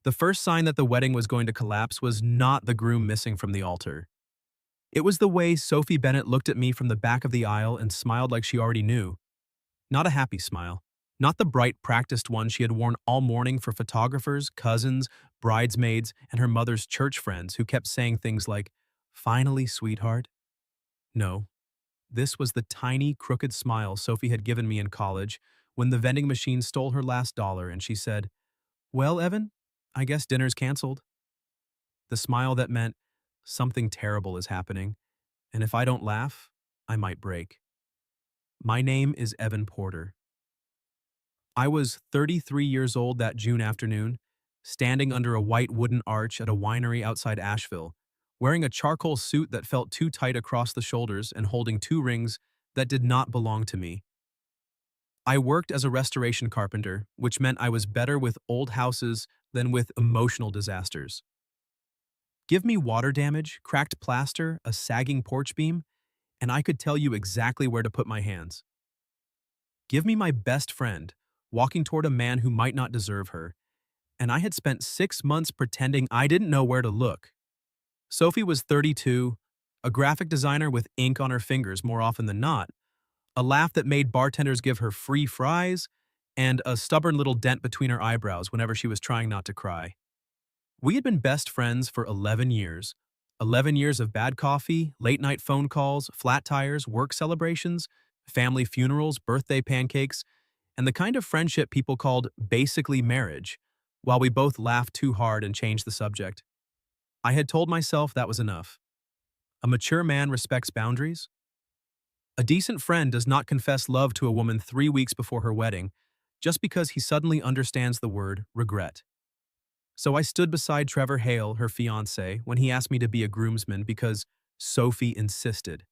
The first sign that the wedding was going to collapse was not the groom missing from the altar. It was the way Sophie Bennett looked at me from the back of the aisle and smiled like she already knew. Not a happy smile. Not the bright, practiced one she had worn all morning for photographers, cousins, bridesmaids, and her mother's church friends who kept saying things like, "Finally, sweetheart." No, this was the tiny, crooked smile Sophie had given me in college when the vending machine stole her last dollar and she said, "Well, Evan, I guess dinner's canceled." The smile that meant something terrible is happening, and if I don't laugh, I might break. My name is Evan Porter. I was 33 years old that June afternoon, standing under a white wooden arch at a winery outside Asheville, wearing a charcoal suit that felt too tight across the shoulders and holding two rings that did not belong to me. I worked as a restoration carpenter, which meant I was better with old houses than with emotional disasters. Give me water damage, cracked plaster, a sagging porch beam, and I could tell you exactly where to put my hands. Give me my best friend, walking toward a man who might not deserve her, and I had spent 6 months pretending I didn't know where to look. Sophie was 32, a graphic designer with ink on her fingers more often than not, a laugh that made bartenders give her free fries, and a stubborn little dent between her eyebrows whenever she was trying not to cry. We had been best friends for 11 years. 11 years of bad coffee, late-night phone calls, flat tires, work celebrations, family funerals, birthday pancakes, and the kind of friendship people called basically marriage, while we both laughed too hard and changed the subject. I had told myself that was enough. A mature man respects boundaries. A decent friend does not confess love to a woman 3 weeks before her wedding just because he suddenly understands the word regret. So I stood beside Trevor Hale, her fiancé, when he asked me to be a groomsman because Sophie insisted.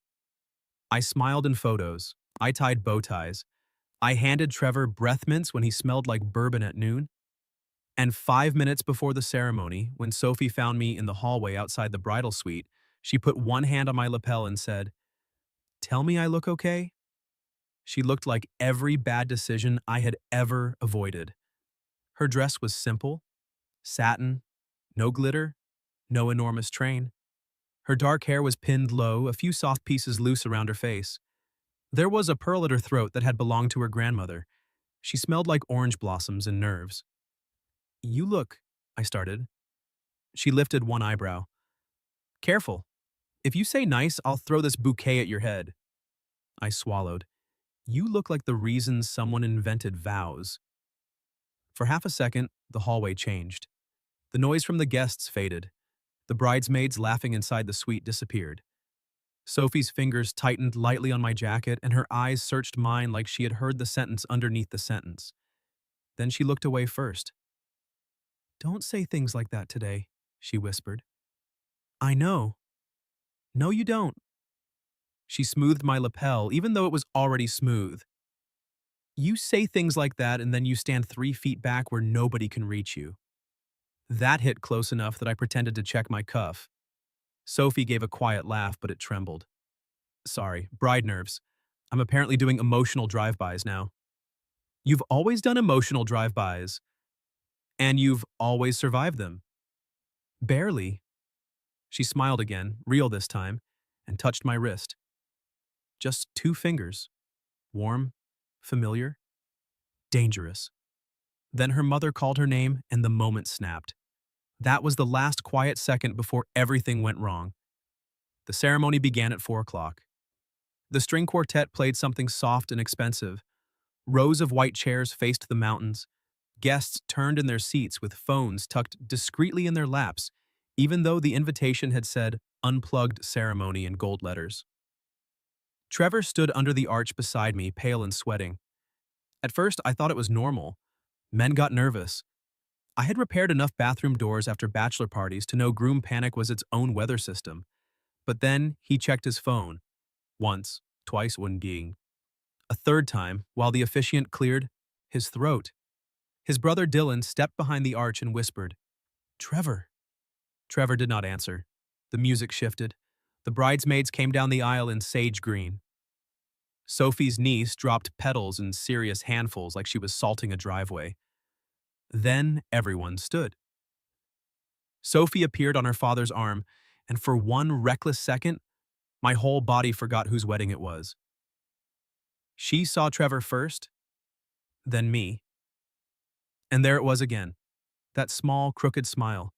I smiled in photos. I tied bow ties. I handed Trevor breath mints when he smelled like bourbon at noon. And 5 minutes before the ceremony, when Sophie found me in the hallway outside the bridal suite, she put one hand on my lapel and said, "Tell me I look okay?" She looked like every bad decision I had ever avoided. Her dress was simple, satin, no glitter, no enormous train. Her dark hair was pinned low, a few soft pieces loose around her face. There was a pearl at her throat that had belonged to her grandmother. She smelled like orange blossoms and nerves. "You look," I started. She lifted one eyebrow. "Careful. If you say nice, I'll throw this bouquet at your head." I swallowed. "You look like the reason someone invented vows." For half a second, the hallway changed. The noise from the guests faded. The bridesmaids laughing inside the suite disappeared. Sophie's fingers tightened lightly on my jacket, and her eyes searched mine like she had heard the sentence underneath the sentence. Then she looked away first. "Don't say things like that today," she whispered. "I know." "No, you don't." She smoothed my lapel, even though it was already smooth. "You say things like that and then you stand 3 feet back where nobody can reach you." That hit close enough that I pretended to check my cuff. Sophie gave a quiet laugh, but it trembled. "Sorry, bride nerves. I'm apparently doing emotional drive-bys now." "You've always done emotional drive-bys. And you've always survived them." "Barely." She smiled again, real this time, and touched my wrist. Just 2 fingers. Warm, familiar, dangerous. Then her mother called her name and the moment snapped. That was the last quiet second before everything went wrong. The ceremony began at 4 o'clock. The string quartet played something soft and expensive. Rows of white chairs faced the mountains. Guests turned in their seats with phones tucked discreetly in their laps, even though the invitation had said "unplugged ceremony" in gold letters. Trevor stood under the arch beside me, pale and sweating. At first, I thought it was normal. Men got nervous. I had repaired enough bathroom doors after bachelor parties to know groom panic was its own weather system. But then he checked his phone. Once, twice when being. A third time, while the officiant cleared his throat. His brother Dylan stepped behind the arch and whispered, "Trevor." Trevor did not answer. The music shifted. The bridesmaids came down the aisle in sage green. Sophie's niece dropped petals in serious handfuls like she was salting a driveway. Then everyone stood. Sophie appeared on her father's arm, and for one reckless second, my whole body forgot whose wedding it was. She saw Trevor first, then me, and there it was again, that small, crooked smile.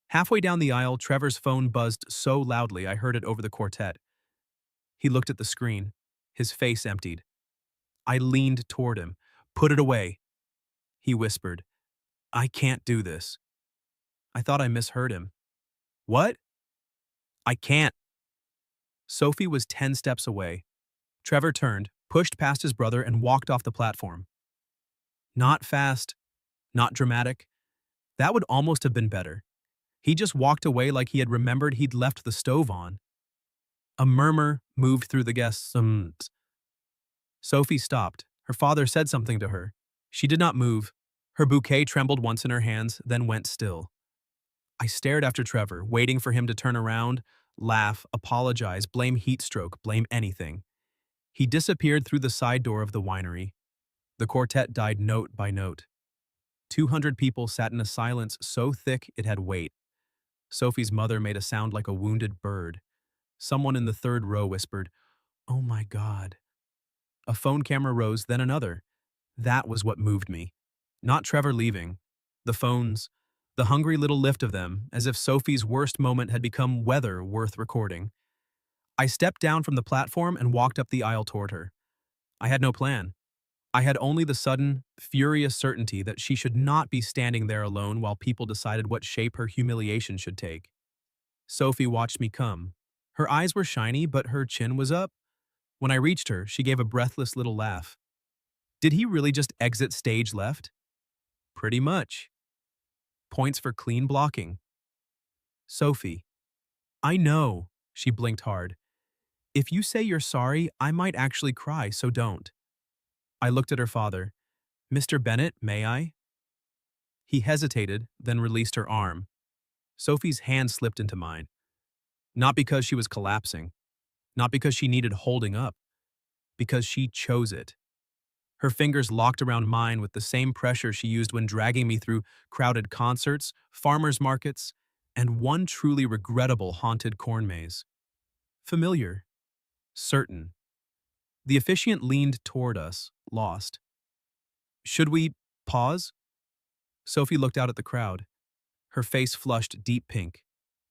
Halfway down the aisle, Trevor's phone buzzed so loudly I heard it over the quartet. He looked at the screen, his face emptied. I leaned toward him. "Put it away," he whispered. "I can't do this." I thought I misheard him. "What?" "I can't." Sophie was 10 steps away. Trevor turned, pushed past his brother, and walked off the platform. Not fast, not dramatic. That would almost have been better. He just walked away like he had remembered he'd left the stove on. A murmur moved through the guests. Sophie stopped. Her father said something to her. She did not move. Her bouquet trembled once in her hands, then went still. I stared after Trevor, waiting for him to turn around, laugh, apologize, blame heat stroke, blame anything. He disappeared through the side door of the winery. The quartet died note by note. 200 people sat in a silence so thick it had weight. Sophie's mother made a sound like a wounded bird. Someone in the third row whispered, "Oh my God." A phone camera rose, then another. That was what moved me. Not Trevor leaving. The phones. The hungry little lift of them, as if Sophie's worst moment had become weather worth recording. I stepped down from the platform and walked up the aisle toward her. I had no plan. I had only the sudden, furious certainty that she should not be standing there alone while people decided what shape her humiliation should take. Sophie watched me come. Her eyes were shiny, but her chin was up. When I reached her, she gave a breathless little laugh. Did he really just exit stage left? Pretty much. Points for clean blocking. Sophie. I know, she blinked hard. If you say you're sorry, I might actually cry, so don't. I looked at her father. Mr. Bennett, may I? He hesitated, then released her arm. Sophie's hand slipped into mine. Not because she was collapsing. Not because she needed holding up. Because she chose it. Her fingers locked around mine with the same pressure she used when dragging me through crowded concerts, farmers markets, and one truly regrettable haunted corn maze. Familiar. Certain. The officiant leaned toward us, lost. Should we pause? Sophie looked out at the crowd. Her face flushed deep pink.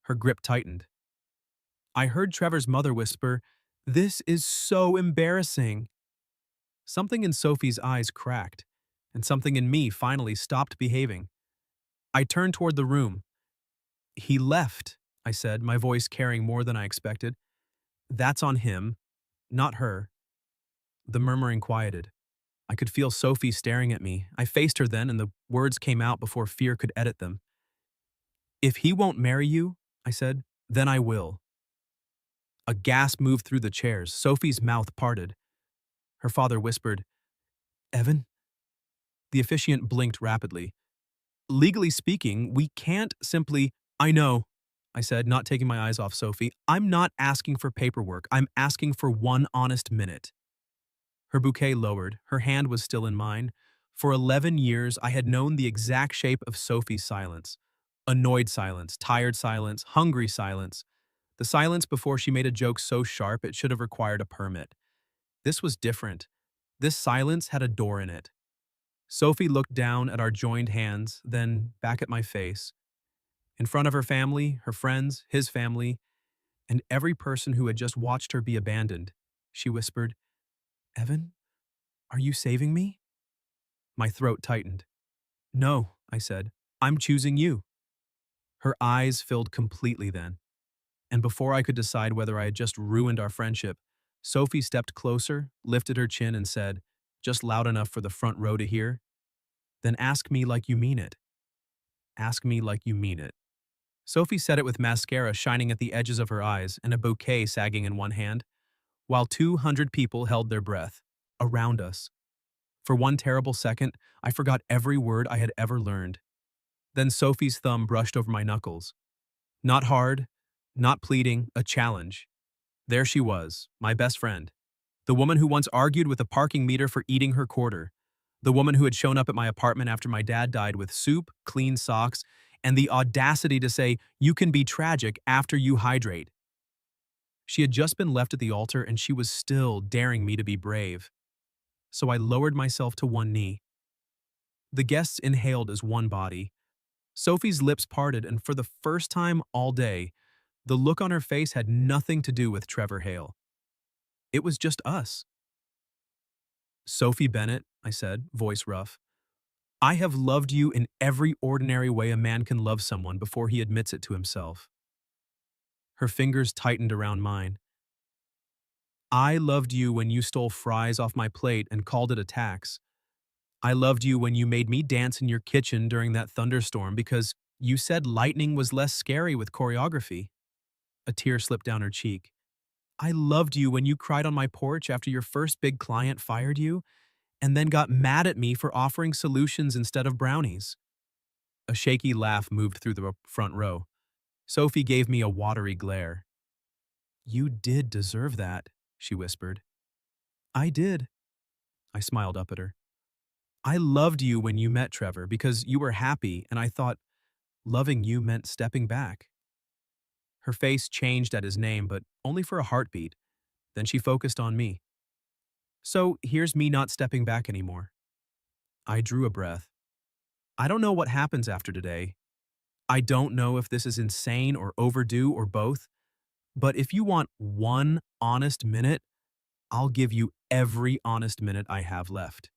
Her grip tightened. I heard Trevor's mother whisper, "This is so embarrassing." Something in Sophie's eyes cracked, and something in me finally stopped behaving. I turned toward the room. "He left," I said, my voice carrying more than I expected. "That's on him, not her." The murmuring quieted. I could feel Sophie staring at me. I faced her then, and the words came out before fear could edit them. "If he won't marry you," I said, "then I will." A gasp moved through the chairs. Sophie's mouth parted. Her father whispered, "Evan?" The officiant blinked rapidly. "Legally speaking, we can't simply—" "I know," I said, not taking my eyes off Sophie. "I'm not asking for paperwork. I'm asking for one honest minute." Her bouquet lowered. Her hand was still in mine. For 11 years, I had known the exact shape of Sophie's silence. Annoyed silence, tired silence, hungry silence. The silence before she made a joke so sharp it should have required a permit. This was different. This silence had a door in it. Sophie looked down at our joined hands, then back at my face. In front of her family, her friends, his family, and every person who had just watched her be abandoned, she whispered, "Evan, are you saving me?" My throat tightened. "No," I said. "I'm choosing you." Her eyes filled completely then. And before I could decide whether I had just ruined our friendship, Sophie stepped closer, lifted her chin, and said, just loud enough for the front row to hear, "Then ask me like you mean it. Ask me like you mean it." Sophie said it with mascara shining at the edges of her eyes and a bouquet sagging in one hand, while 200 people held their breath, around us. For one terrible second, I forgot every word I had ever learned. Then Sophie's thumb brushed over my knuckles. Not hard, not pleading, a challenge. There she was, my best friend. The woman who once argued with a parking meter for eating her quarter. The woman who had shown up at my apartment after my dad died with soup, clean socks, and the audacity to say, "You can be tragic after you hydrate." She had just been left at the altar and she was still daring me to be brave. So I lowered myself to one knee. The guests inhaled as one body. Sophie's lips parted, and for the first time all day, the look on her face had nothing to do with Trevor Hale. It was just us. "Sophie Bennett," I said, voice rough, "I have loved you in every ordinary way a man can love someone before he admits it to himself." Her fingers tightened around mine. "I loved you when you stole fries off my plate and called it a tax. I loved you when you made me dance in your kitchen during that thunderstorm because you said lightning was less scary with choreography." A tear slipped down her cheek. "I loved you when you cried on my porch after your first big client fired you and then got mad at me for offering solutions instead of brownies." A shaky laugh moved through the front row. Sophie gave me a watery glare. "You did deserve that," she whispered. "I did." I smiled up at her. "I loved you when you met Trevor because you were happy and I thought loving you meant stepping back." Her face changed at his name, but only for a heartbeat. Then she focused on me. "So here's me not stepping back anymore." I drew a breath. I don't know what happens after today. I don't know if this is insane or overdue or both, but if you want one honest minute, I'll give you every honest minute I have left.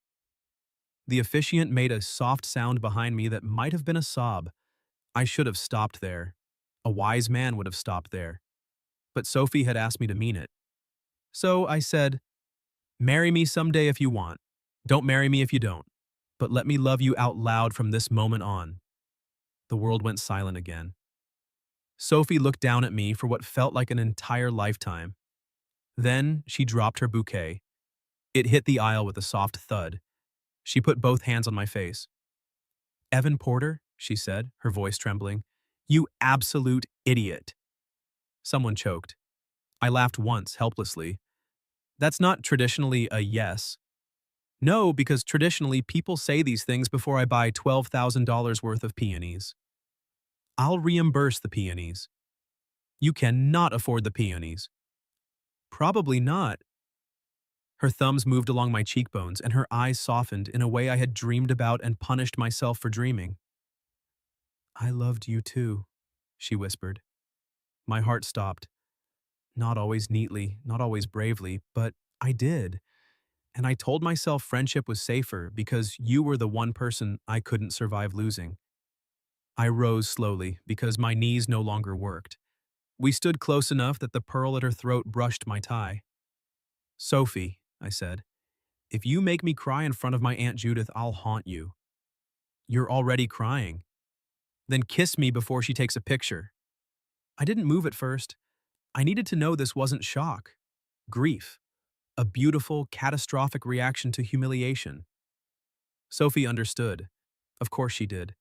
The officiant made a soft sound behind me that might have been a sob. I should have stopped there. A wise man would have stopped there. But Sophie had asked me to mean it. So I said, "Marry me someday if you want. Don't marry me if you don't. But let me love you out loud from this moment on." The world went silent again. Sophie looked down at me for what felt like an entire lifetime. Then she dropped her bouquet. It hit the aisle with a soft thud. She put both hands on my face. "Evan Porter," she said, her voice trembling, "you absolute idiot." Someone choked. I laughed once, helplessly. That's not traditionally a yes. No, because traditionally people say these things before I buy $12,000 worth of peonies. "I'll reimburse the peonies." "You cannot afford the peonies." "Probably not." Her thumbs moved along my cheekbones and her eyes softened in a way I had dreamed about and punished myself for dreaming. "I loved you too," she whispered. My heart stopped. Not always neatly, not always bravely, but I did. And I told myself friendship was safer because you were the one person I couldn't survive losing. I rose slowly because my knees no longer worked. We stood close enough that the pearl at her throat brushed my tie. "Sophie," I said, "if you make me cry in front of my Aunt Judith, I'll haunt you." "You're already crying." "Then kiss me before she takes a picture." I didn't move at first. I needed to know this wasn't shock. Grief. A beautiful, catastrophic reaction to humiliation. Sophie understood. Of course she did.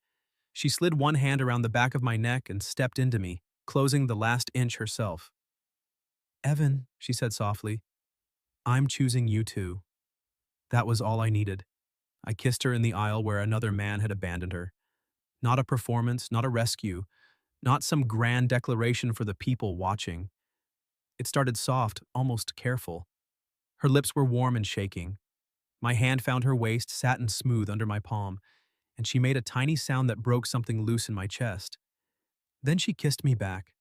She slid one hand around the back of my neck and stepped into me, closing the last inch herself. "Evan," she said softly, "I'm choosing you too." That was all I needed. I kissed her in the aisle where another man had abandoned her. Not a performance, not a rescue, not some grand declaration for the people watching. It started soft, almost careful. Her lips were warm and shaking. My hand found her waist, satin smooth under my palm, and she made a tiny sound that broke something loose in my chest. Then she kissed me back.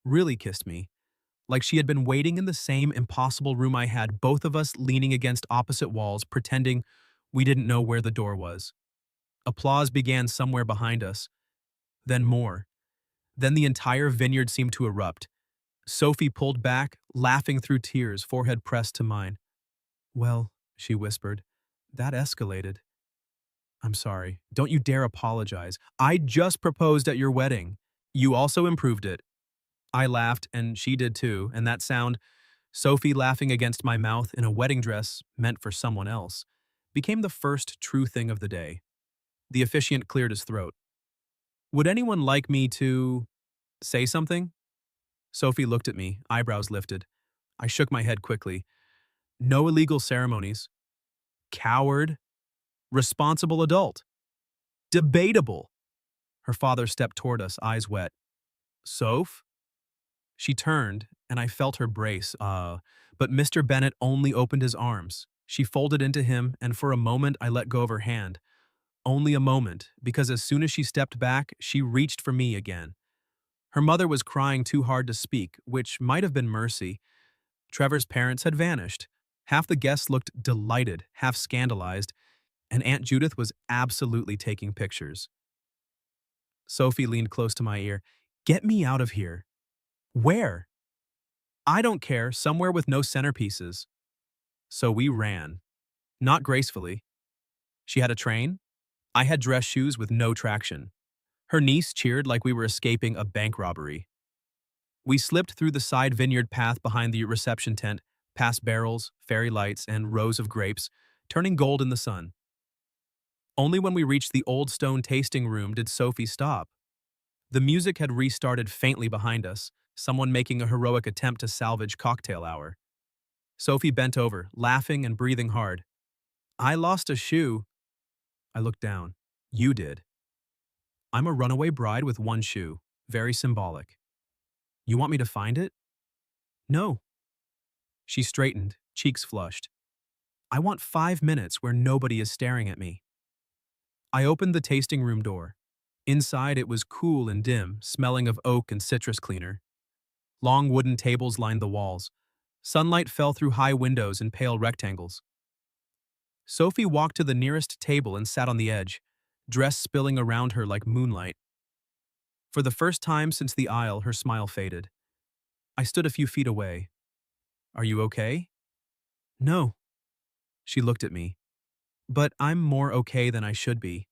Really kissed me. Like she had been waiting in the same impossible room I had, both of us leaning against opposite walls, pretending we didn't know where the door was. Applause began somewhere behind us. Then more. Then the entire vineyard seemed to erupt. Sophie pulled back, laughing through tears, forehead pressed to mine. "Well," she whispered, "that escalated." "I'm sorry. Don't you dare apologize. I just proposed at your wedding. You also improved it." I laughed, and she did too, and that sound, Sophie laughing against my mouth in a wedding dress meant for someone else, became the first true thing of the day. The officiant cleared his throat. "Would anyone like me to say something?" Sophie looked at me, eyebrows lifted. I shook my head quickly. "No illegal ceremonies." "Coward." "Responsible adult." "Debatable." Her father stepped toward us, eyes wet. Soph? She turned, and I felt her brace, but Mr. Bennett only opened his arms. She folded into him, and for a moment I let go of her hand. Only a moment, because as soon as she stepped back, she reached for me again. Her mother was crying too hard to speak, which might have been mercy. Trevor's parents had vanished. Half the guests looked delighted, half scandalized, and Aunt Judith was absolutely taking pictures. Sophie leaned close to my ear. Get me out of here. Where? I don't care, somewhere with no centerpieces. So we ran. Not gracefully. She had a train. I had dress shoes with no traction. Her niece cheered like we were escaping a bank robbery. We slipped through the side vineyard path behind the reception tent, past barrels, fairy lights, and rows of grapes, turning gold in the sun. Only when we reached the old stone tasting room did Sophie stop. The music had restarted faintly behind us, someone making a heroic attempt to salvage cocktail hour. Sophie bent over, laughing and breathing hard. I lost a shoe. I looked down. You did. I'm a runaway bride with one shoe. Very symbolic. You want me to find it? No. She straightened, cheeks flushed. I want 5 minutes where nobody is staring at me. I opened the tasting room door. Inside it was cool and dim, smelling of oak and citrus cleaner. Long wooden tables lined the walls. Sunlight fell through high windows in pale rectangles. Sophie walked to the nearest table and sat on the edge, dress spilling around her like moonlight. For the first time since the aisle, her smile faded. I stood a few feet away. Are you okay? No. She looked at me. But I'm more okay than I should be.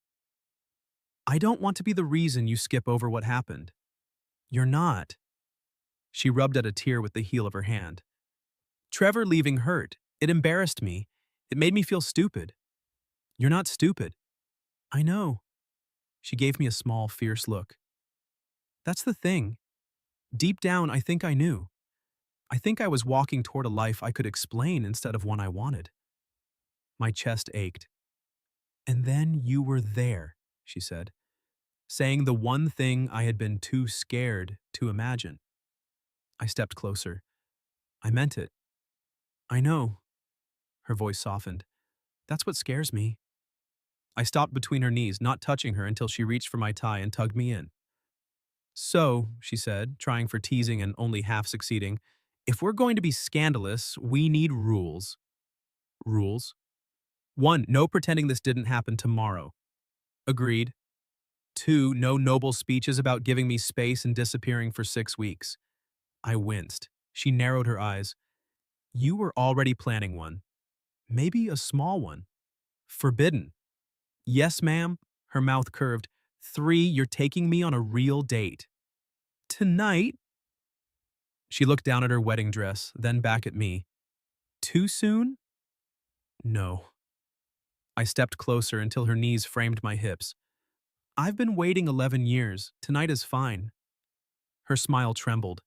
I don't want to be the reason you skip over what happened. You're not. She rubbed at a tear with the heel of her hand. Trevor leaving hurt. It embarrassed me. It made me feel stupid. You're not stupid. I know. She gave me a small, fierce look. That's the thing. Deep down, I think I knew. I think I was walking toward a life I could explain instead of one I wanted. My chest ached. And then you were there, she said, saying the one thing I had been too scared to imagine. I stepped closer. I meant it. I know. Her voice softened. That's what scares me. I stopped between her knees, not touching her until she reached for my tie and tugged me in. So, she said, trying for teasing and only half succeeding, if we're going to be scandalous, we need rules. Rules? 1, no pretending this didn't happen tomorrow. Agreed. 2, no noble speeches about giving me space and disappearing for 6 weeks. I winced. She narrowed her eyes. You were already planning one. Maybe a small one. Forbidden. Yes, ma'am. Her mouth curved. 3, you're taking me on a real date. Tonight? She looked down at her wedding dress, then back at me. Too soon? No. I stepped closer until her knees framed my hips. I've been waiting 11 years. Tonight is fine. Her smile trembled.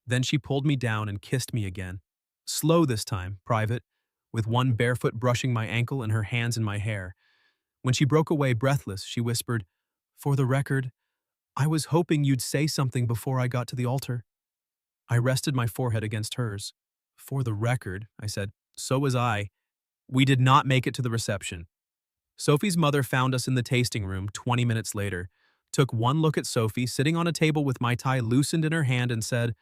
Then she pulled me down and kissed me again. Slow this time, private, with one barefoot brushing my ankle and her hands in my hair. When she broke away breathless, she whispered, For the record, I was hoping you'd say something before I got to the altar. I rested my forehead against hers. For the record, I said, so was I. We did not make it to the reception. Sophie's mother found us in the tasting room 20 minutes later, took one look at Sophie sitting on a table with my tie loosened in her hand and said,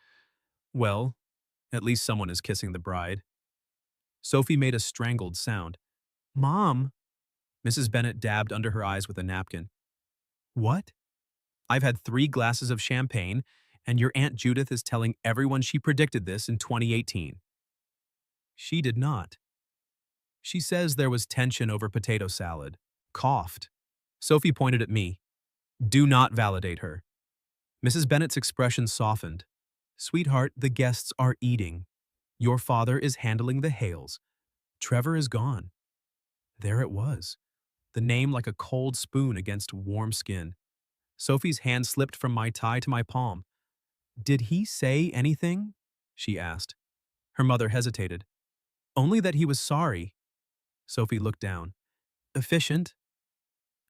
Well, at least someone is kissing the bride. Sophie made a strangled sound. Mom! Mrs. Bennett dabbed under her eyes with a napkin. What? I've had 3 glasses of champagne, and your Aunt Judith is telling everyone she predicted this in 2018. She did not. She says there was tension over potato salad. Coughed. Sophie pointed at me. Do not validate her. Mrs. Bennett's expression softened. Sweetheart, the guests are eating. Your father is handling the Hales. Trevor is gone. There it was. The name like a cold spoon against warm skin. Sophie's hand slipped from my tie to my palm. Did he say anything? She asked. Her mother hesitated. Only that he was sorry. Sophie looked down. Efficient.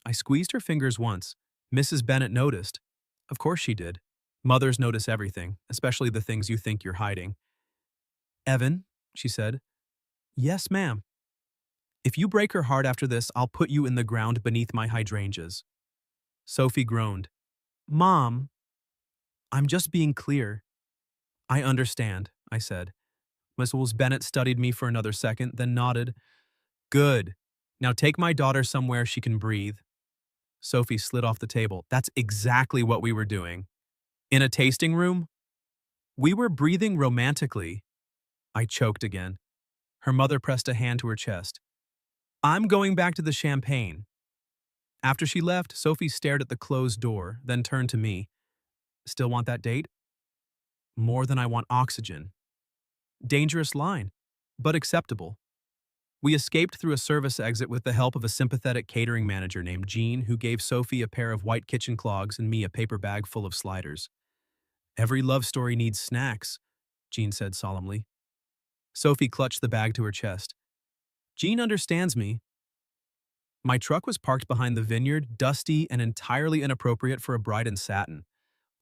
I squeezed her fingers once. Mrs. Bennet noticed. Of course she did. Mothers notice everything, especially the things you think you're hiding. Evan, she said. Yes, ma'am. If you break her heart after this, I'll put you in the ground beneath my hydrangeas. Sophie groaned. Mom, I'm just being clear. I understand, I said. Mrs. Bennet studied me for another second, then nodded. Good. Now take my daughter somewhere she can breathe. Sophie slid off the table. That's exactly what we were doing. In a tasting room? We were breathing romantically. I choked again. Her mother pressed a hand to her chest. I'm going back to the champagne. After she left, Sophie stared at the closed door, then turned to me. Still want that date? More than I want oxygen. Dangerous line, but acceptable. We escaped through a service exit with the help of a sympathetic catering manager named Jean, who gave Sophie a pair of white kitchen clogs and me a paper bag full of sliders. Every love story needs snacks, Jean said solemnly. Sophie clutched the bag to her chest. Jean understands me. My truck was parked behind the vineyard, dusty and entirely inappropriate for a bride in satin.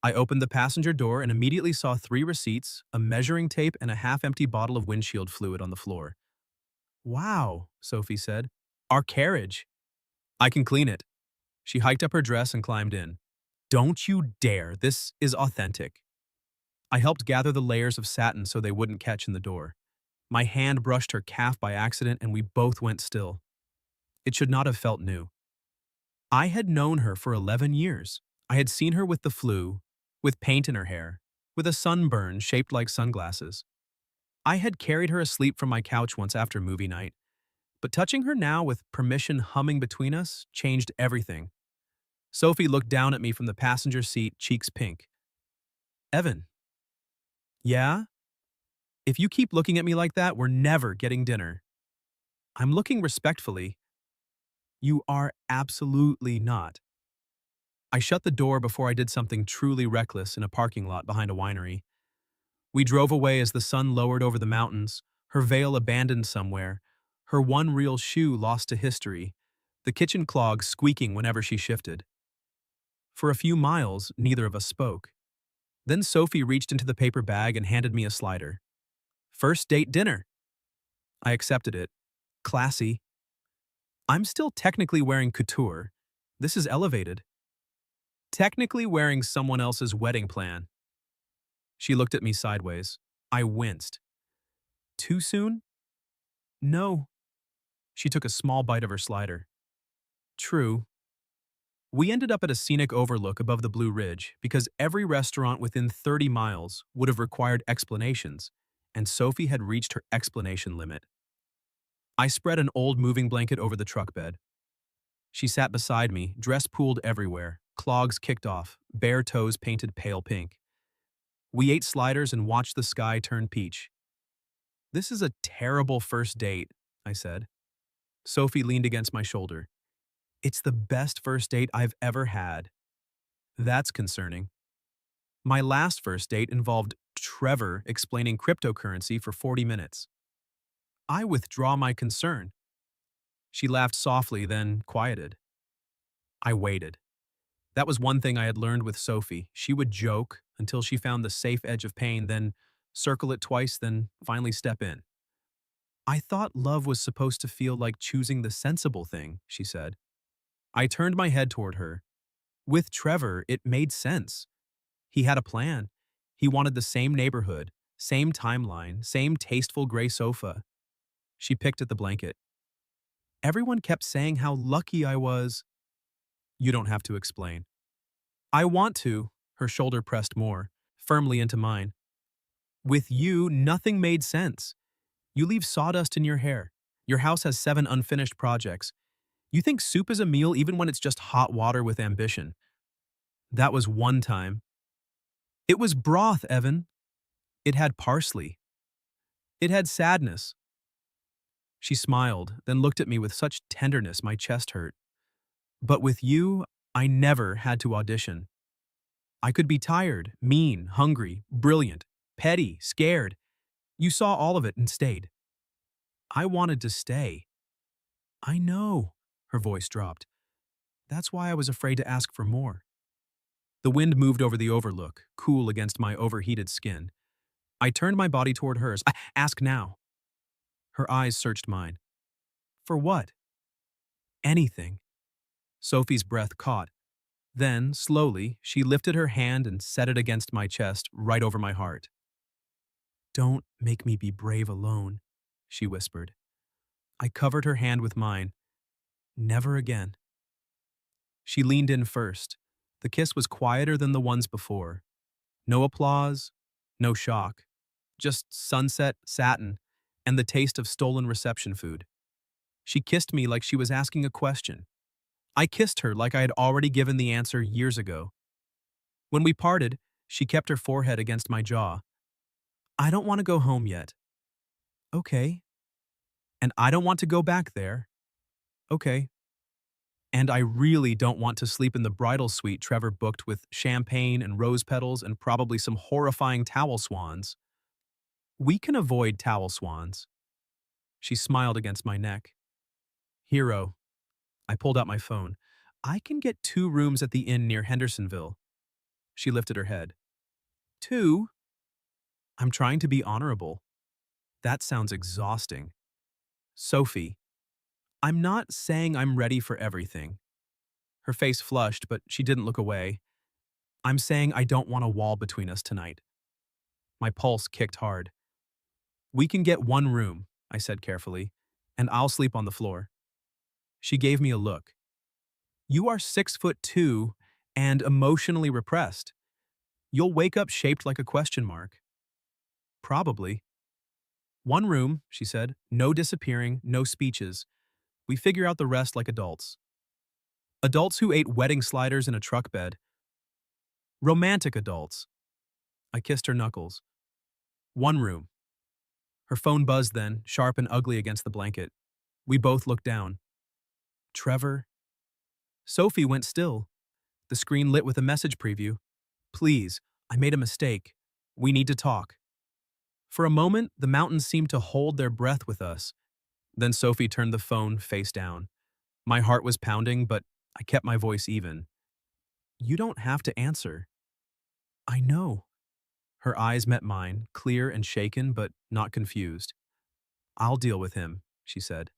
I opened the passenger door and immediately saw 3 receipts, a measuring tape, and a half-empty bottle of windshield fluid on the floor. Wow, Sophie said. Our carriage. I can clean it. She hiked up her dress and climbed in. Don't you dare, this is authentic. I helped gather the layers of satin so they wouldn't catch in the door. My hand brushed her calf by accident and we both went still. It should not have felt new. I had known her for 11 years. I had seen her with the flu, with paint in her hair, with a sunburn shaped like sunglasses. I had carried her asleep from my couch once after movie night, but touching her now with permission humming between us changed everything. Sophie looked down at me from the passenger seat, cheeks pink. Evan. Yeah? If you keep looking at me like that, we're never getting dinner. I'm looking respectfully. You are absolutely not. I shut the door before I did something truly reckless in a parking lot behind a winery. We drove away as the sun lowered over the mountains, her veil abandoned somewhere, her one real shoe lost to history, the kitchen clog squeaking whenever she shifted. For a few miles, neither of us spoke. Then Sophie reached into the paper bag and handed me a slider. First date dinner. I accepted it. Classy. I'm still technically wearing couture. This is elevated. Technically wearing someone else's wedding plan. She looked at me sideways. I winced. Too soon? No. She took a small bite of her slider. True. We ended up at a scenic overlook above the Blue Ridge because every restaurant within 30 miles would have required explanations, and Sophie had reached her explanation limit. I spread an old moving blanket over the truck bed. She sat beside me, dress pooled everywhere, clogs kicked off, bare toes painted pale pink. We ate sliders and watched the sky turn peach. This is a terrible first date, I said. Sophie leaned against my shoulder. It's the best first date I've ever had. That's concerning. My last first date involved Trevor explaining cryptocurrency for 40 minutes. I withdraw my concern. She laughed softly, then quieted. I waited. That was one thing I had learned with Sophie. She would joke until she found the safe edge of pain, then circle it twice, then finally step in. I thought love was supposed to feel like choosing the sensible thing, she said. I turned my head toward her. With Trevor, it made sense. He had a plan. He wanted the same neighborhood, same timeline, same tasteful gray sofa. She picked at the blanket. Everyone kept saying how lucky I was. You don't have to explain. I want to, her shoulder pressed more, firmly into mine. With you, nothing made sense. You leave sawdust in your hair. Your house has 7 unfinished projects. You think soup is a meal even when it's just hot water with ambition. That was one time. It was broth, Evan. It had parsley. It had sadness. She smiled, then looked at me with such tenderness my chest hurt. But with you, I never had to audition. I could be tired, mean, hungry, brilliant, petty, scared. You saw all of it and stayed. I wanted to stay. I know, her voice dropped. That's why I was afraid to ask for more. The wind moved over the overlook, cool against my overheated skin. I turned my body toward hers. Ask now. Her eyes searched mine. For what? Anything. Sophie's breath caught. Then, slowly, she lifted her hand and set it against my chest, right over my heart. Don't make me be brave alone, she whispered. I covered her hand with mine. Never again. She leaned in first. The kiss was quieter than the ones before. No applause, no shock. Just sunset, satin, and the taste of stolen reception food. She kissed me like she was asking a question. I kissed her like I had already given the answer years ago. When we parted, she kept her forehead against my jaw. I don't want to go home yet. Okay. And I don't want to go back there. Okay. And I really don't want to sleep in the bridal suite Trevor booked with champagne and rose petals and probably some horrifying towel swans. We can avoid towel swans. She smiled against my neck. Hero. I pulled out my phone. I can get 2 rooms at the inn near Hendersonville. She lifted her head. 2? I'm trying to be honorable. That sounds exhausting. Sophie, I'm not saying I'm ready for everything. Her face flushed, but she didn't look away. I'm saying I don't want a wall between us tonight. My pulse kicked hard. We can get 1 room, I said carefully, and I'll sleep on the floor. She gave me a look. You are 6'2" and emotionally repressed. You'll wake up shaped like a question mark. Probably. 1 room, she said. No disappearing, no speeches. We figure out the rest like adults. Adults who ate wedding sliders in a truck bed. Romantic adults. I kissed her knuckles. 1 room. Her phone buzzed then, sharp and ugly against the blanket. We both looked down. Trevor. Sophie went still. The screen lit with a message preview. Please, I made a mistake. We need to talk. For a moment, the mountains seemed to hold their breath with us. Then Sophie turned the phone face down. My heart was pounding, but I kept my voice even. You don't have to answer. I know. Her eyes met mine, clear and shaken, but not confused. I'll deal with him, she said.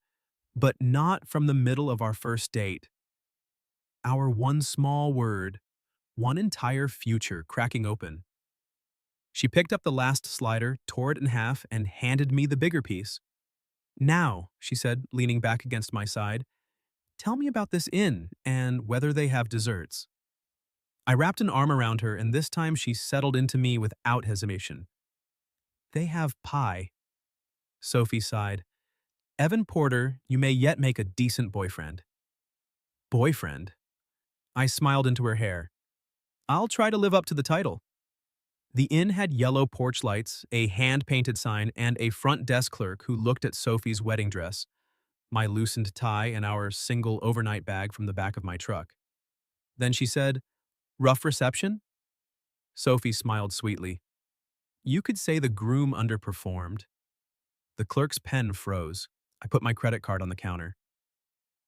But not from the middle of our first date. Our one small word, one entire future cracking open. She picked up the last slider, tore it in half, and handed me the bigger piece. Now, she said, leaning back against my side, tell me about this inn and whether they have desserts. I wrapped an arm around her, and this time she settled into me without hesitation. They have pie. Sophie sighed. Evan Porter, you may yet make a decent boyfriend. Boyfriend? I smiled into her hair. I'll try to live up to the title. The inn had yellow porch lights, a hand-painted sign, and a front desk clerk who looked at Sophie's wedding dress, my loosened tie, and our single overnight bag from the back of my truck. Then she said, Rough reception? Sophie smiled sweetly. You could say the groom underperformed. The clerk's pen froze. I put my credit card on the counter.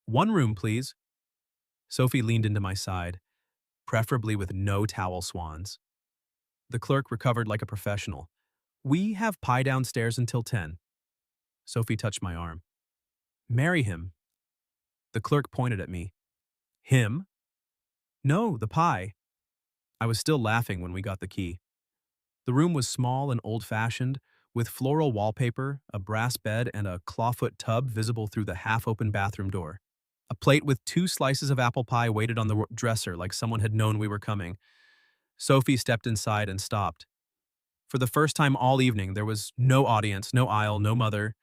1 room, please. Sophie leaned into my side, preferably with no towel swans. The clerk recovered like a professional. We have pie downstairs until 10. Sophie touched my arm. Marry him. The clerk pointed at me. Him? No, the pie. I was still laughing when we got the key. The room was small and old-fashioned, with floral wallpaper, a brass bed, and a clawfoot tub visible through the half-open bathroom door. A plate with 2 slices of apple pie waited on the dresser like someone had known we were coming. Sophie stepped inside and stopped. For the first time all evening, there was no audience, no aisle, no mother,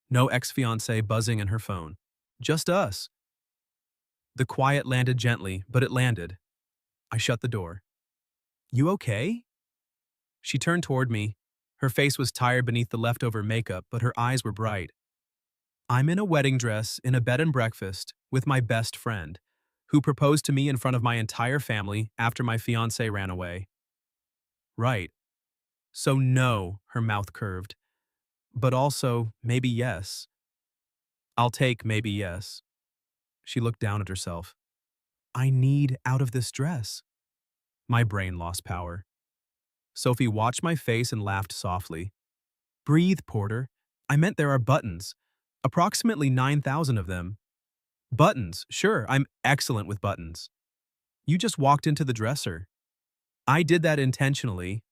no ex-fiancé buzzing in her phone. Just us. The quiet landed gently, but it landed. I shut the door. You okay? She turned toward me. Her face was tired beneath the leftover makeup, but her eyes were bright. I'm in a wedding dress, in a bed and breakfast, with my best friend, who proposed to me in front of my entire family after my fiancé ran away. Right. So no, her mouth curved. But also, maybe yes. I'll take maybe yes. She looked down at herself. I need out of this dress. My brain lost power. Sophie watched my face and laughed softly. Breathe, Porter. I meant there are buttons. Approximately 9,000 of them. Buttons, sure, I'm excellent with buttons. You just walked into the dresser. I did that intentionally.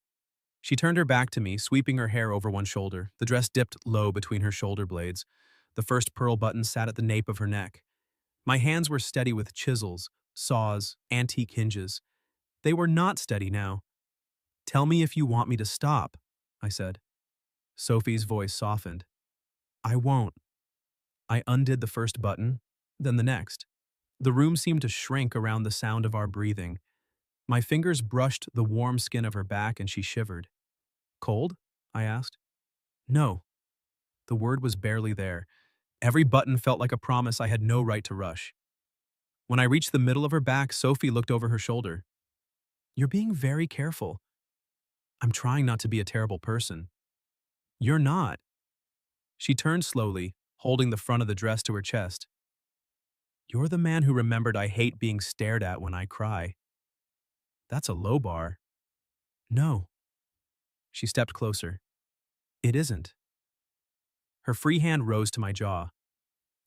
She turned her back to me, sweeping her hair over one shoulder. The dress dipped low between her shoulder blades. The first pearl button sat at the nape of her neck. My hands were steady with chisels, saws, antique hinges. They were not steady now. Tell me if you want me to stop, I said. Sophie's voice softened. I won't. I undid the first button, then the next. The room seemed to shrink around the sound of our breathing. My fingers brushed the warm skin of her back and she shivered. Cold? I asked. No. The word was barely there. Every button felt like a promise I had no right to rush. When I reached the middle of her back, Sophie looked over her shoulder. You're being very careful. I'm trying not to be a terrible person. You're not. She turned slowly, holding the front of the dress to her chest. You're the man who remembered I hate being stared at when I cry. That's a low bar. No. She stepped closer. It isn't. Her free hand rose to my jaw.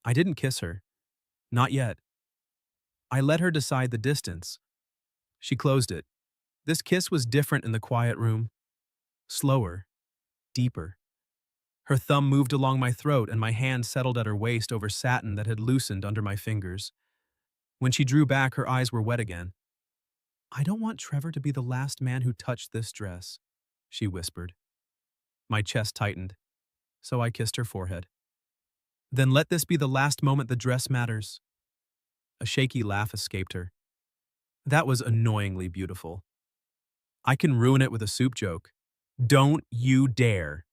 I didn't kiss her. Not yet. I let her decide the distance. She closed it. This kiss was different in the quiet room. Slower. Deeper. Her thumb moved along my throat and my hand settled at her waist over satin that had loosened under my fingers. When she drew back, her eyes were wet again. I don't want Trevor to be the last man who touched this dress, she whispered. My chest tightened, so I kissed her forehead. Then let this be the last moment the dress matters. A shaky laugh escaped her. That was annoyingly beautiful. I can ruin it with a soup joke. Don't you dare.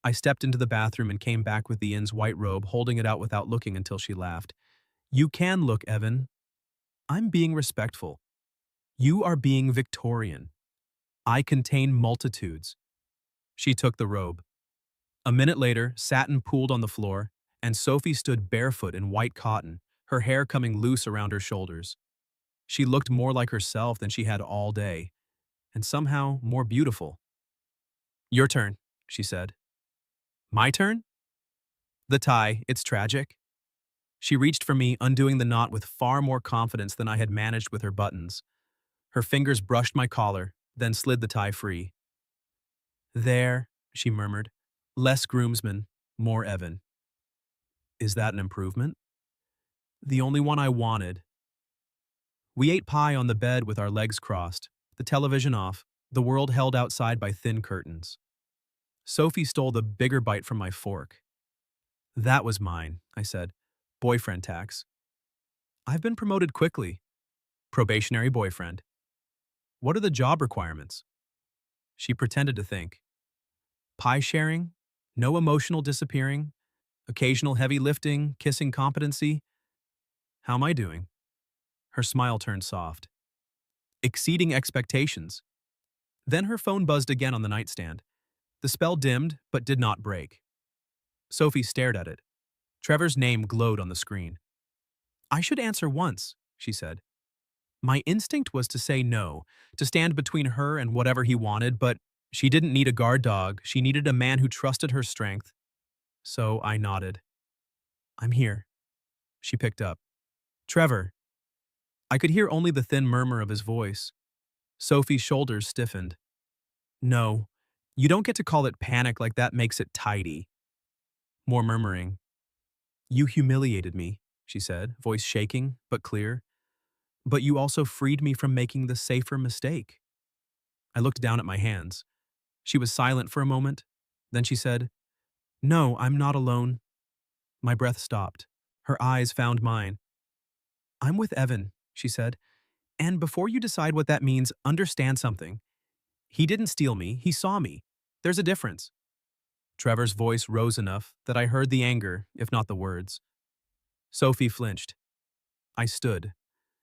I stepped into the bathroom and came back with the inn's white robe, holding it out without looking until she laughed. You can look, Evan. I'm being respectful. You are being Victorian. I contain multitudes. She took the robe. A minute later, satin pooled on the floor, and Sophie stood barefoot in white cotton, her hair coming loose around her shoulders. She looked more like herself than she had all day, and somehow more beautiful. Your turn, she said. My turn? The tie, it's tragic. She reached for me, undoing the knot with far more confidence than I had managed with her buttons. Her fingers brushed my collar, then slid the tie free. There, she murmured. Less groomsman, more Evan. Is that an improvement? The only one I wanted. We ate pie on the bed with our legs crossed, the television off, the world held outside by thin curtains. Sophie stole the bigger bite from my fork. That was mine, I said. Boyfriend tax. I've been promoted quickly. Probationary boyfriend. What are the job requirements? She pretended to think. Pie sharing, no emotional disappearing, occasional heavy lifting, kissing competency. How am I doing? Her smile turned soft. Exceeding expectations. Then her phone buzzed again on the nightstand. The spell dimmed, but did not break. Sophie stared at it. Trevor's name glowed on the screen. I should answer once, she said. My instinct was to say no, to stand between her and whatever he wanted, but she didn't need a guard dog. She needed a man who trusted her strength. So I nodded. I'm here. She picked up. Trevor. I could hear only the thin murmur of his voice. Sophie's shoulders stiffened. No, you don't get to call it panic like that makes it tidy. More murmuring. You humiliated me, she said, voice shaking but clear. But you also freed me from making the safer mistake. I looked down at my hands. She was silent for a moment. Then she said, No, I'm not alone. My breath stopped. Her eyes found mine. I'm with Evan, she said. And before you decide what that means, understand something. He didn't steal me, he saw me. There's a difference. Trevor's voice rose enough that I heard the anger, if not the words. Sophie flinched. I stood.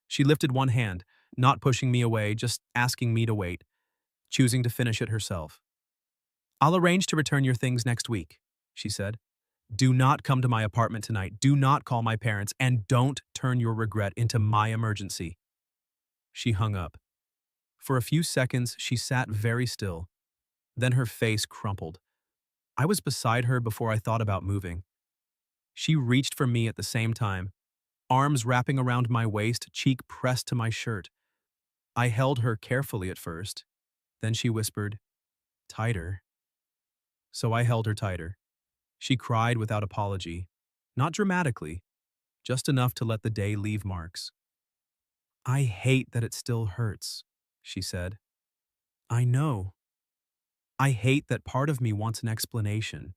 She lifted one hand, not pushing me away, just asking me to wait, choosing to finish it herself. I'll arrange to return your things next week, she said. Do not come to my apartment tonight, do not call my parents, and don't turn your regret into my emergency. She hung up. For a few seconds, she sat very still. Then her face crumpled. I was beside her before I thought about moving. She reached for me at the same time, arms wrapping around my waist, cheek pressed to my shirt. I held her carefully at first. Then she whispered, "Tighter." So I held her tighter. She cried without apology. Not dramatically, just enough to let the day leave marks. "I hate that it still hurts," she said. "I know. I hate that part of me wants an explanation."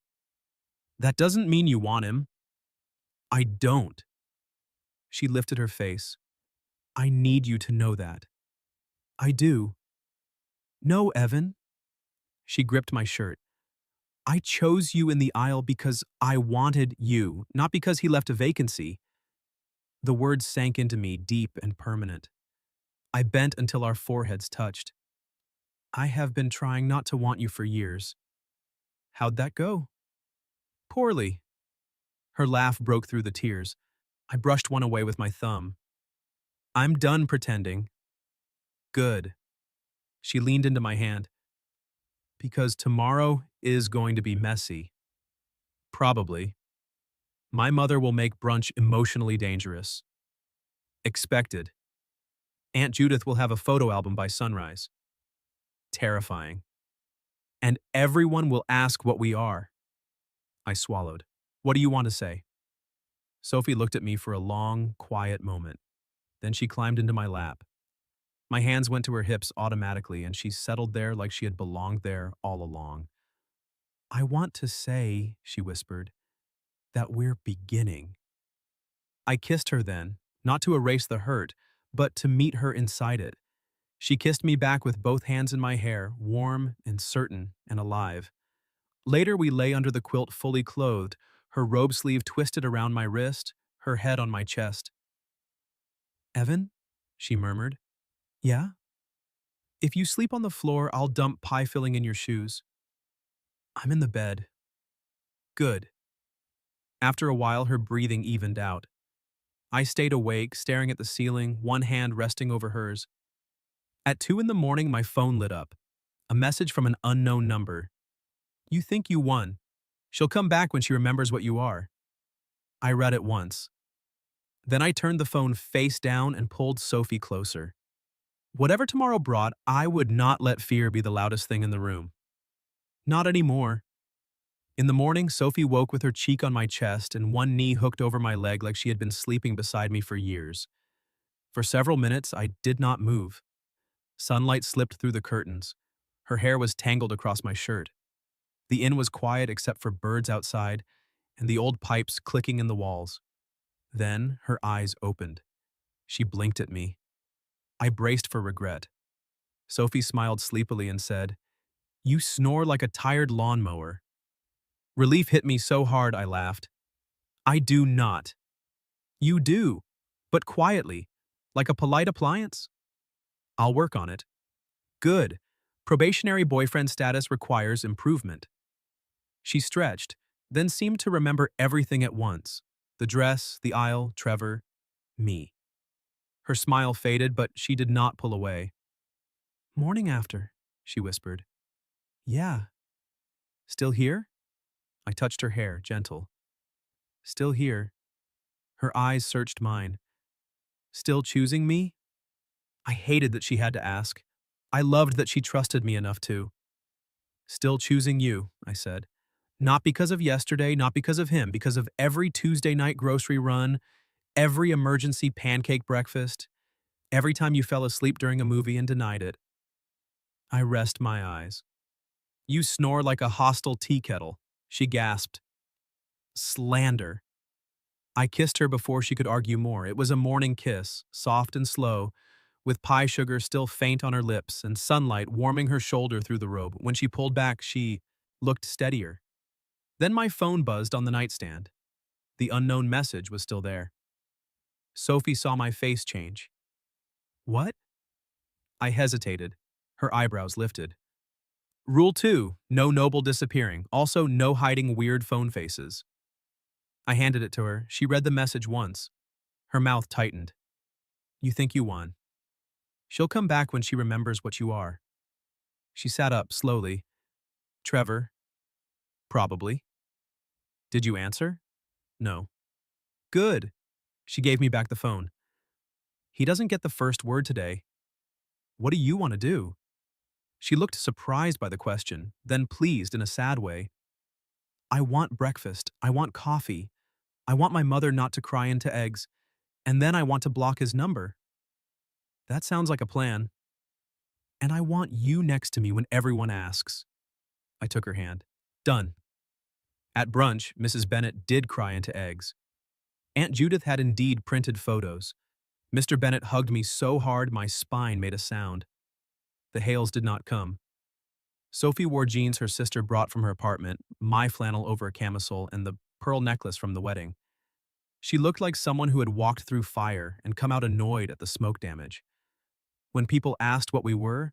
"That doesn't mean you want him." "I don't." She lifted her face. "I need you to know that." "I do." "No, Evan." She gripped my shirt. "I chose you in the aisle because I wanted you, not because he left a vacancy." The words sank into me, deep and permanent. I bent until our foreheads touched. "I have been trying not to want you for years." "How'd that go?" "Poorly." Her laugh broke through the tears. I brushed one away with my thumb. "I'm done pretending." "Good." She leaned into my hand. "Because tomorrow is going to be messy." "Probably." "My mother will make brunch emotionally dangerous." "Expected." "Aunt Judith will have a photo album by sunrise." "Terrifying." "And everyone will ask what we are." I swallowed. "What do you want to say?" Sophie looked at me for a long, quiet moment. Then she climbed into my lap. My hands went to her hips automatically, and she settled there like she had belonged there all along. "I want to say," she whispered, "that we're beginning." I kissed her then, not to erase the hurt, but to meet her inside it. She kissed me back with both hands in my hair, warm and certain and alive. Later we lay under the quilt fully clothed, her robe sleeve twisted around my wrist, her head on my chest. "Evan?" she murmured. "Yeah?" "If you sleep on the floor, I'll dump pie filling in your shoes." "I'm in the bed." "Good." After a while, her breathing evened out. I stayed awake, staring at the ceiling, one hand resting over hers. At 2 in the morning, my phone lit up. A message from an unknown number. "You think you won. She'll come back when she remembers what you are." I read it once. Then I turned the phone face down and pulled Sophie closer. Whatever tomorrow brought, I would not let fear be the loudest thing in the room. Not anymore. In the morning, Sophie woke with her cheek on my chest and one knee hooked over my leg like she had been sleeping beside me for years. For several minutes, I did not move. Sunlight slipped through the curtains. Her hair was tangled across my shirt. The inn was quiet except for birds outside and the old pipes clicking in the walls. Then her eyes opened. She blinked at me. I braced for regret. Sophie smiled sleepily and said, "You snore like a tired lawnmower." Relief hit me so hard I laughed. "I do not." "You do, but quietly, like a polite appliance." "I'll work on it." "Good. Probationary boyfriend status requires improvement." She stretched, then seemed to remember everything at once. The dress, the aisle, Trevor, me. Her smile faded, but she did not pull away. "Morning after," she whispered. "Yeah." "Still here?" I touched her hair, gentle. "Still here." Her eyes searched mine. "Still choosing me?" I hated that she had to ask. I loved that she trusted me enough to. "Still choosing you," I said. "Not because of yesterday, not because of him, because of every Tuesday night grocery run, every emergency pancake breakfast, every time you fell asleep during a movie and denied it." I rest my eyes. "You snore like a hostile tea kettle," she gasped. Slander. I kissed her before she could argue more. It was a morning kiss, soft and slow, with pie sugar still faint on her lips and sunlight warming her shoulder through the robe. When she pulled back, she looked steadier. Then my phone buzzed on the nightstand. The unknown message was still there. Sophie saw my face change. "What?" I hesitated. Her eyebrows lifted. "Rule 2, no noble disappearing. Also, no hiding weird phone faces." I handed it to her. She read the message once. Her mouth tightened. "You think you won." She'll come back when she remembers what you are. She sat up slowly. Trevor? Probably. Did you answer? No. Good. She gave me back the phone. He doesn't get the first word today. What do you want to do? She looked surprised by the question, then pleased in a sad way. I want breakfast. I want coffee. I want my mother not to cry into eggs. And then I want to block his number. That sounds like a plan. And I want you next to me when everyone asks. I took her hand. Done. At brunch, Mrs. Bennet did cry into eggs. Aunt Judith had indeed printed photos. Mr. Bennet hugged me so hard my spine made a sound. The Hales did not come. Sophie wore jeans her sister brought from her apartment, my flannel over a camisole, and the pearl necklace from the wedding. She looked like someone who had walked through fire and come out annoyed at the smoke damage. When people asked what we were,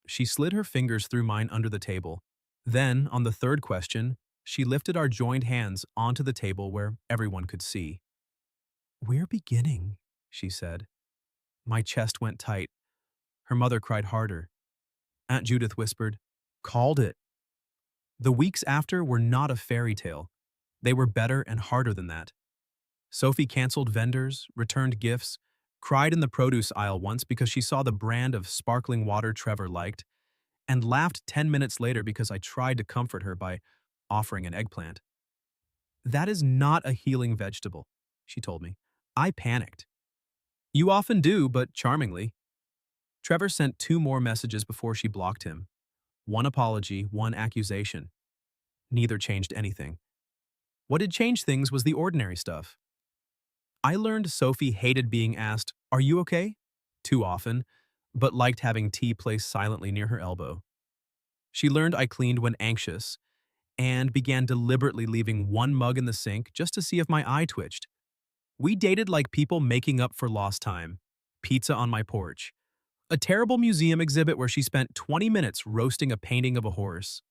she slid her fingers through mine under the table. Then, on the third question, she lifted our joined hands onto the table where everyone could see. We're beginning, she said. My chest went tight. Her mother cried harder. Aunt Judith whispered, Called it. The weeks after were not a fairy tale. They were better and harder than that. Sophie canceled vendors, returned gifts, cried in the produce aisle once because she saw the brand of sparkling water Trevor liked, and laughed 10 minutes later because I tried to comfort her by offering an eggplant. That is not a healing vegetable, she told me. I panicked. You often do, but charmingly. Trevor sent 2 more messages before she blocked him. 1 apology, 1 accusation. Neither changed anything. What did change things was the ordinary stuff. I learned Sophie hated being asked, Are you okay? Too often, but liked having tea placed silently near her elbow. She learned I cleaned when anxious, and began deliberately leaving 1 mug in the sink just to see if my eye twitched. We dated like people making up for lost time. Pizza on my porch. A terrible museum exhibit where she spent 20 minutes roasting a painting of a horse.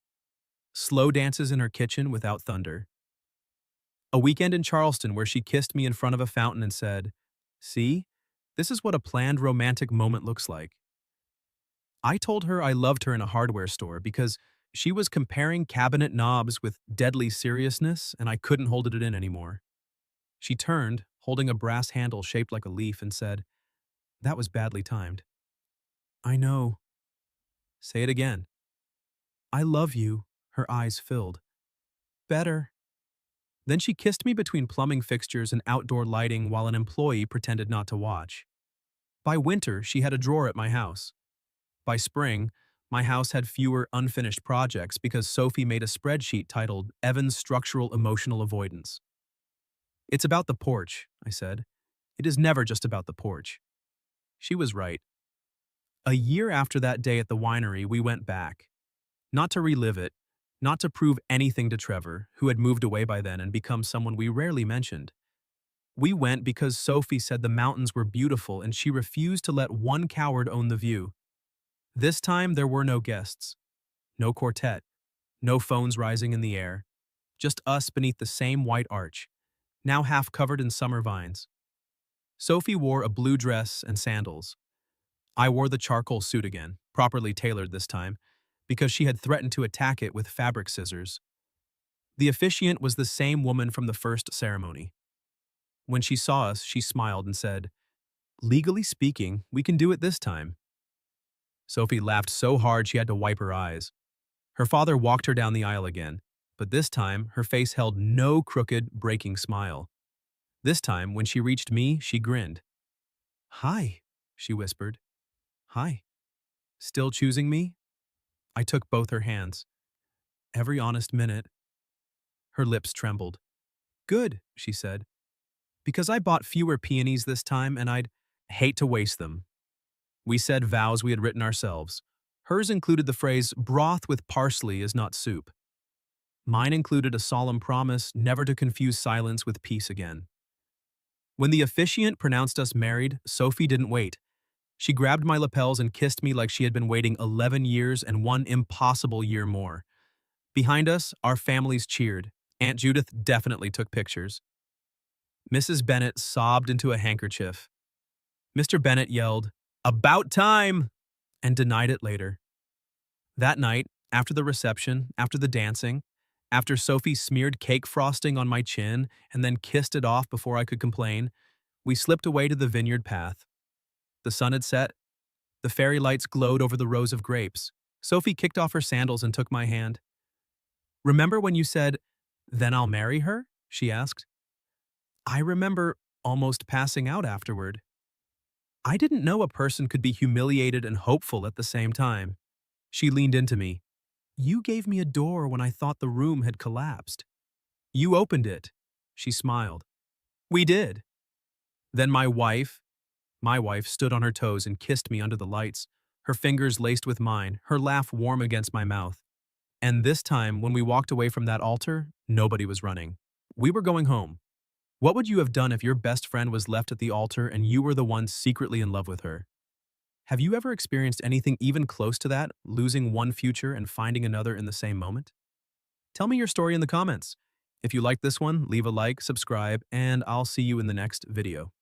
Slow dances in her kitchen without thunder. A weekend in Charleston where she kissed me in front of a fountain and said, See, this is what a planned romantic moment looks like. I told her I loved her in a hardware store because she was comparing cabinet knobs with deadly seriousness and I couldn't hold it in anymore. She turned, holding a brass handle shaped like a leaf, and said, That was badly timed. I know. Say it again. I love you, her eyes filled. Better. Then she kissed me between plumbing fixtures and outdoor lighting while an employee pretended not to watch. By winter, she had a drawer at my house. By spring, my house had fewer unfinished projects because Sophie made a spreadsheet titled Evan's Structural Emotional Avoidance. It's about the porch, I said. It is never just about the porch. She was right. A year after that day at the winery, we went back. Not to relive it, not to prove anything to Trevor, who had moved away by then and become someone we rarely mentioned. We went because Sophie said the mountains were beautiful and she refused to let one coward own the view. This time there were no guests. No quartet. No phones rising in the air. Just us beneath the same white arch, now half covered in summer vines. Sophie wore a blue dress and sandals. I wore the charcoal suit again, properly tailored this time, because she had threatened to attack it with fabric scissors. The officiant was the same woman from the first ceremony. When she saw us, she smiled and said, Legally speaking, we can do it this time. Sophie laughed so hard she had to wipe her eyes. Her father walked her down the aisle again, but this time her face held no crooked, breaking smile. This time, when she reached me, she grinned. Hi, she whispered. Hi. Still choosing me? I took both her hands. Every honest minute. Her lips trembled. Good, she said. Because I bought fewer peonies this time and I'd hate to waste them. We said vows we had written ourselves. Hers included the phrase, broth with parsley is not soup. Mine included a solemn promise never to confuse silence with peace again. When the officiant pronounced us married, Sophie didn't wait. She grabbed my lapels and kissed me like she had been waiting 11 years and 1 impossible year more. Behind us, our families cheered. Aunt Judith definitely took pictures. Mrs. Bennet sobbed into a handkerchief. Mr. Bennet yelled, About time! And denied it later. That night, after the reception, after the dancing, after Sophie smeared cake frosting on my chin and then kissed it off before I could complain, we slipped away to the vineyard path. The sun had set. The fairy lights glowed over the rows of grapes. Sophie kicked off her sandals and took my hand. "Remember when you said, 'Then I'll marry her?'" she asked. I remember almost passing out afterward. I didn't know a person could be humiliated and hopeful at the same time. She leaned into me. "You gave me a door when I thought the room had collapsed. You opened it." She smiled. "We did." Then my wife stood on her toes and kissed me under the lights, her fingers laced with mine, her laugh warm against my mouth. And this time, when we walked away from that altar, nobody was running. We were going home. What would you have done if your best friend was left at the altar and you were the one secretly in love with her? Have you ever experienced anything even close to that, losing one future and finding another in the same moment? Tell me your story in the comments. If you liked this one, leave a like, subscribe, and I'll see you in the next video.